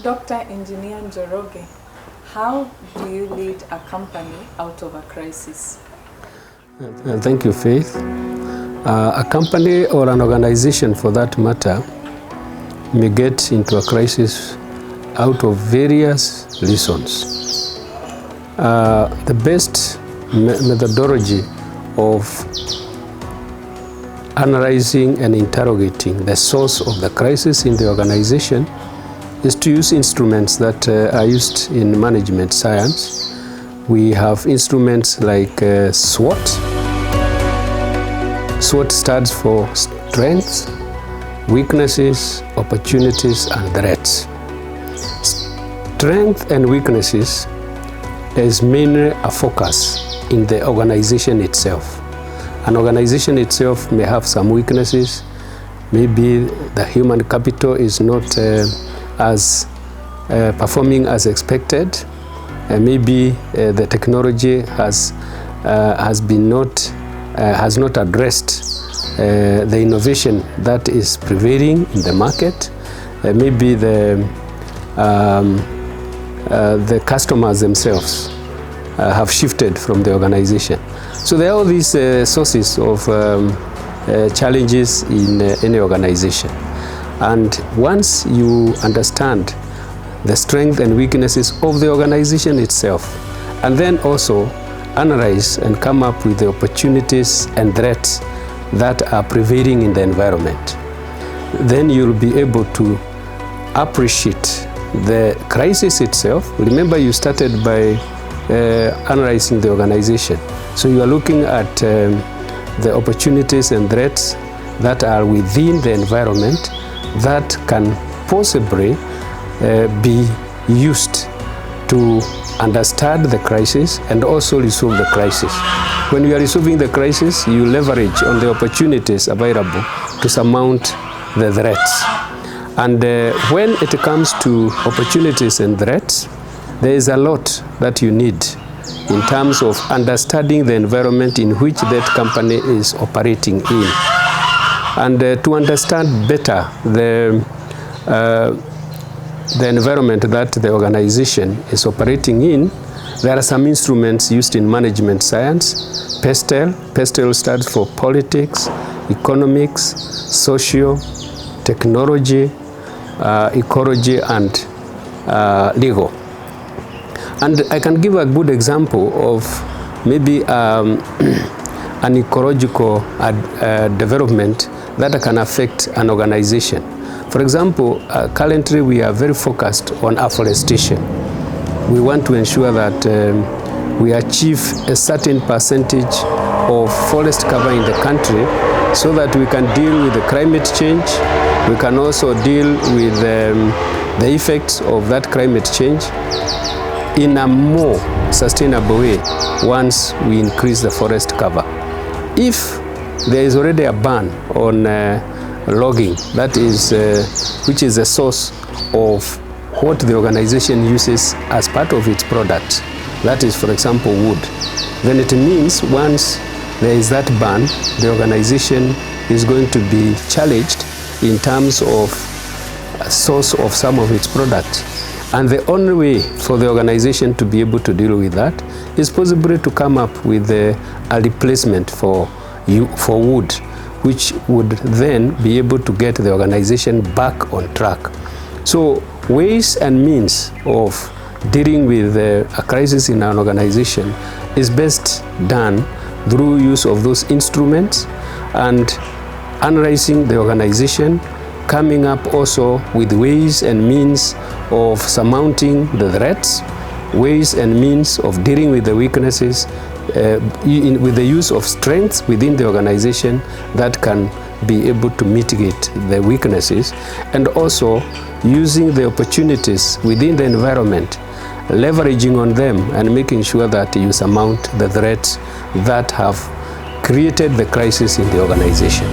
Dr. Engineer Njoroge, how do you lead a company out of a crisis? Thank you, Faith. A company or an organization, for that matter, may get into a crisis out of various reasons. The best methodology of analyzing and interrogating the source of the crisis in the organization is to use instruments that are used in management science. We have instruments like SWOT. SWOT stands for strengths, weaknesses, opportunities, and threats. Strength and weaknesses is mainly a focus in the organization itself. An organization itself may have some weaknesses. Maybe the human capital is not as performing as expected. Maybe the technology has not addressed the innovation that is prevailing in the market. Maybe the customers themselves have shifted from the organization. So there are all these sources of challenges in any organization. And once you understand the strengths and weaknesses of the organization itself, and then also analyze and come up with the opportunities and threats that are prevailing in the environment, then you'll be able to appreciate the crisis itself. Remember, you started by analyzing the organization. So you are looking at the opportunities and threats that are within the environment that can possibly be used to understand the crisis and also resolve the crisis. When you are resolving the crisis, you leverage on the opportunities available to surmount the threats. And when it comes to opportunities and threats, there is a lot that you need in terms of understanding the environment in which that company is operating in. And to understand better the environment that the organization is operating in, there are some instruments used in management science. PESTEL. PESTEL stands for politics, economics, social, technology, ecology, and legal. And I can give a good example of maybe an ecological development that can affect an organization. For example, currently we are very focused on afforestation. We want to ensure that we achieve a certain percentage of forest cover in the country so that we can deal with the climate change. We can also deal with the effects of that climate change in a more sustainable way once we increase the forest cover. If there is already a ban on logging, that is, which is a source of what the organization uses as part of its product, that is, for example, wood, then it means once there is that ban, the organization is going to be challenged in terms of source of some of its products. And the only way for the organization to be able to deal with that is possibly to come up with a replacement for wood, which would then be able to get the organization back on track. So ways and means of dealing with a crisis in an organization is best done through use of those instruments and analyzing the organization, coming up also with ways and means of surmounting the threats, ways and means of dealing with the weaknesses, with the use of strengths within the organization that can be able to mitigate the weaknesses, and also using the opportunities within the environment, leveraging on them and making sure that you surmount the threats that have created the crisis in the organization.